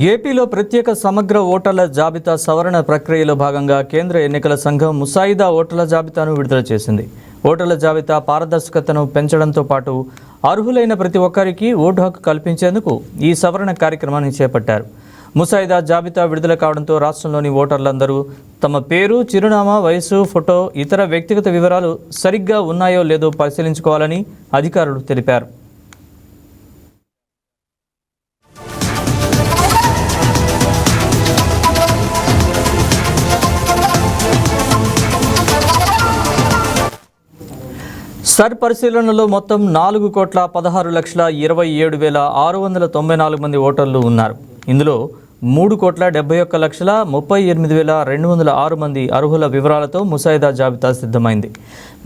ఏపీలో ప్రత్యేక సమగ్ర ఓటర్ల జాబితా సవరణ ప్రక్రియలో భాగంగా కేంద్ర ఎన్నికల సంఘం ముసాయిదా ఓటర్ల జాబితాను విడుదల చేసింది. ఓటర్ల జాబితా పారదర్శకతను పెంచడంతో పాటు అర్హులైన ప్రతి ఒక్కరికి ఓటు హక్కు కల్పించేందుకు ఈ సవరణ కార్యక్రమాన్ని చేపట్టారు. ముసాయిదా జాబితా విడుదల కావడంతో రాష్ట్రంలోని ఓటర్లందరూ తమ పేరు, చిరునామా, వయసు, ఫోటో, ఇతర వ్యక్తిగత వివరాలు సరిగ్గా ఉన్నాయో లేదో పరిశీలించుకోవాలని అధికారులు తెలిపారు. సర్ పరిశీలనలో మొత్తం 4,16,27,694 మంది ఓటర్లు ఉన్నారు. ఇందులో 3,71,38,206 మంది అర్హుల వివరాలతో ముసాయిదా జాబితా సిద్ధమైంది.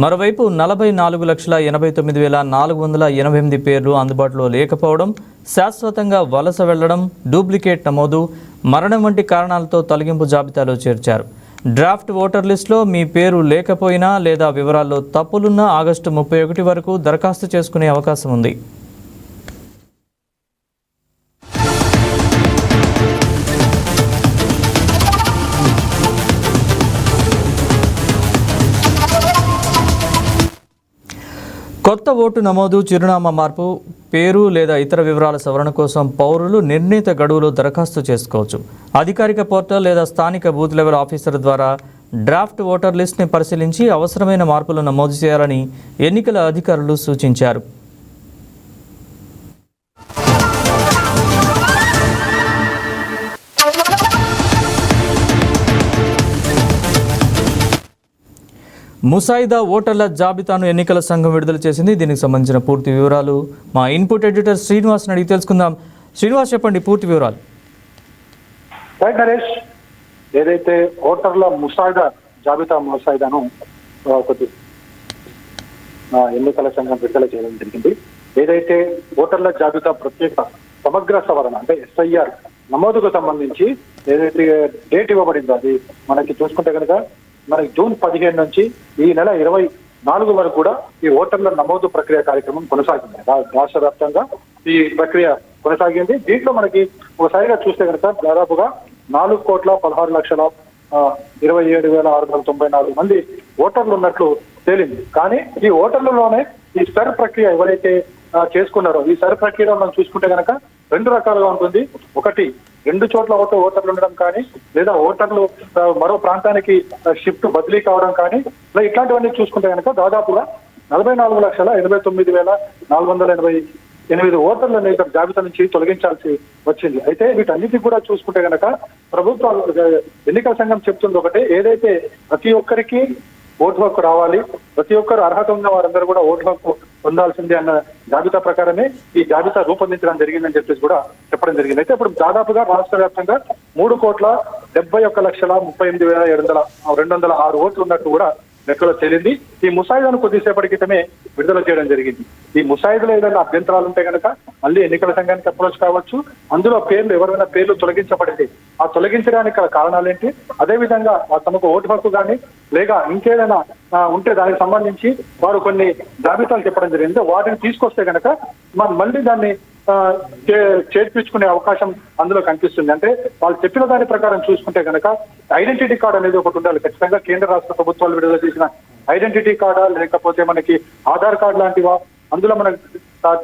మరోవైపు 44,89,488 పేర్లు అందుబాటులో లేకపోవడం, శాశ్వతంగా వలస వెళ్లడం, డూప్లికేట్ నమోదు, మరణం వంటి కారణాలతో తొలగింపు జాబితాలో చేర్చారు. డ్రాఫ్ట్ ఓటర్ లిస్టులో మీ పేరు లేకపోయినా లేదా వివరాల్లో తప్పులున్నా ఆగస్టు 31 వరకు దరఖాస్తు చేసుకునే అవకాశం ఉంది. కొత్త ఓటు నమోదు, చిరునామా మార్పు, పేరు లేదా ఇతర వివరాల సవరణ కోసం పౌరులు నిర్ణీత గడువులో దరఖాస్తు చేసుకోవచ్చు. అధికారిక పోర్టల్ లేదా స్థానిక బూత్ లెవెల్ ఆఫీసర్ ద్వారా డ్రాఫ్ట్ ఓటర్ లిస్ట్ని పరిశీలించి అవసరమైన మార్పులు నమోదు చేయాలని ఎన్నికల అధికారులు సూచించారు. ముసాయిదా ఓటర్ల జాబితాను ఎన్నికల సంఘం విడుదల చేసింది. దీనికి సంబంధించిన పూర్తి వివరాలు మా ఇన్పుట్ ఎడిటర్ శ్రీనివాస్ని అడిగి తెలుసుకుందాం. శ్రీనివాస్, చెప్పండి పూర్తి వివరాలు. నరేష్, ఏదైతే ఓటర్ల ముసాయిదాను ఎన్నికల సంఘం విడుదల చేయడం జరిగింది. ఏదైతే ఓటర్ల జాబితా ప్రత్యేక సమగ్ర సవరణ అంటే SIR నమోదుకు సంబంధించి ఏదైతే డేట్ ఇవ్వబడిందో అది మనకి చూసుకుంటే కనుక మనకి జూన్ 15 నుంచి ఈ నెల 24 వరకు కూడా ఈ ఓటర్ల నమోదు ప్రక్రియ కార్యక్రమం కొనసాగింది. రాష్ట్ర వ్యాప్తంగా ఈ ప్రక్రియ కొనసాగింది. దీంట్లో మనకి ఒకసారిగా చూస్తే కనుక దాదాపుగా 4,16,27,694 మంది ఓటర్లు ఉన్నట్లు తేలింది. కానీ ఈ ఓటర్లలోనే ఈ సర్ ప్రక్రియ ఎవరైతే చేసుకున్నారో ఈ సర్ ప్రక్రియలో మనం చూసుకుంటే కనుక 2 రకాలుగా ఉంటుంది. ఒకటి, 2 చోట్ల ఓటర్లు ఉండడం కానీ, లేదా ఓటర్లు మరో ప్రాంతానికి షిఫ్ట్ బదిలీ కావడం కానీ, ఇట్లాంటివన్నీ చూసుకుంటే కనుక దాదాపుగా 44,89,488 ఓటర్లను జాబితా నుంచి తొలగించాల్సి వచ్చింది. అయితే వీటన్నిటికీ కూడా చూసుకుంటే కనుక ప్రభుత్వ ఎన్నికల సంఘం చెప్తుంది ఒకటే, ఏదైతే ప్రతి ఒక్కరికి ఓటు హక్కు రావాలి, ప్రతి ఒక్కరు అర్హత ఉన్న వారందరూ కూడా ఓటు హక్కు పొందాల్సిందే అన్న జాబితా ప్రకారమే ఈ జాబితా రూపొందించడం జరిగిందని చెప్పేసి కూడా చెప్పడం జరిగింది. అయితే ఇప్పుడు దాదాపుగా రాష్ట్ర వ్యాప్తంగా 3,71,38,206 ఓట్లు ఉన్నట్టు కూడా లెక్కలో తేలింది. ఈ ముసాయిదాను కొద్దిసేపటి క్రితమే విడుదల చేయడం జరిగింది. ఈ ముసాయిదాలో ఏదైనా అభ్యంతరాలు ఉంటే కనుక మళ్ళీ ఎన్నికల సంఘానికి అప్రోచ్ కావచ్చు. అందులో ఎవరైనా పేర్లు తొలగించబడింది, ఆ తొలగించడానికి కారణాలు ఏంటి, అదేవిధంగా తమకు ఓటు హక్కు కానీ లేక ఇంకేదైనా ఉంటే దానికి సంబంధించి వారు కొన్ని జాబితాలు చెప్పడం జరిగింది. వాటిని తీసుకొస్తే కనుక మనం మళ్ళీ దాన్ని చేర్పించుకునే అవకాశం అందులో కనిపిస్తుంది. అంటే వాళ్ళు చెప్పిన దాని ప్రకారం చూసుకుంటే కనుక ఐడెంటిటీ కార్డు అనేది ఒకటి ఉండాలి. ఖచ్చితంగా కేంద్ర రాష్ట్ర ప్రభుత్వాలు విడుదల చేసిన ఐడెంటిటీ కార్డా లేకపోతే మనకి ఆధార్ కార్డు లాంటివా, అందులో మనకి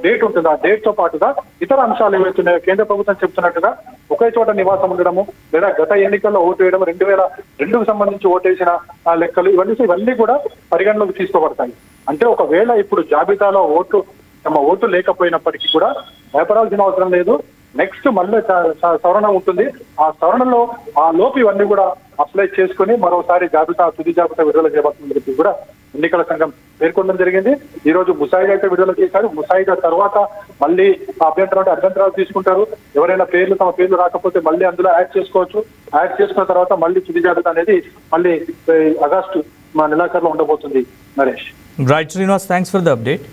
డేట్ ఉంటుంది. ఆ డేట్ తో పాటుగా ఇతర అంశాలు ఏవైతున్నాయో కేంద్ర ప్రభుత్వం చెప్తున్నట్టుగా ఒకే చోట నివాసం ఉండడము, లేదా గత ఎన్నికల్లో ఓటు వేయడం, 2002కు సంబంధించి ఓటేసిన లెక్కలు, ఇవన్నీ కూడా పరిగణలోకి తీసుకోబడతాయి. అంటే ఒకవేళ ఇప్పుడు జాబితాలో తమ ఓటు లేకపోయినప్పటికీ కూడా భయపడాల్సిన అవసరం లేదు. నెక్స్ట్ మళ్ళీ సవరణ ఉంటుంది. ఆ సవరణలో ఆ లోపు ఇవన్నీ కూడా అప్లై చేసుకుని మరోసారి తుది జాబితా విడుదల చేయబడుతుందని చెప్పి కూడా ఎన్నికల సంఘం పేర్కొనడం జరిగింది. ఈ రోజు ముసాయిదా అయితే విడుదల చేశారు. ముసాయిదా తర్వాత మళ్ళీ అభ్యంతరాలు తీసుకుంటారు. ఎవరైనా తమ పేర్లు రాకపోతే మళ్ళీ అందులో యాడ్ చేసుకోవచ్చు. యాడ్ చేసుకున్న తర్వాత మళ్ళీ తుది జాబితా అనేది మళ్ళీ ఆగస్టు నెలాఖరులో ఉండబోతుంది. Naresh. Right Srinivas, thanks for the update.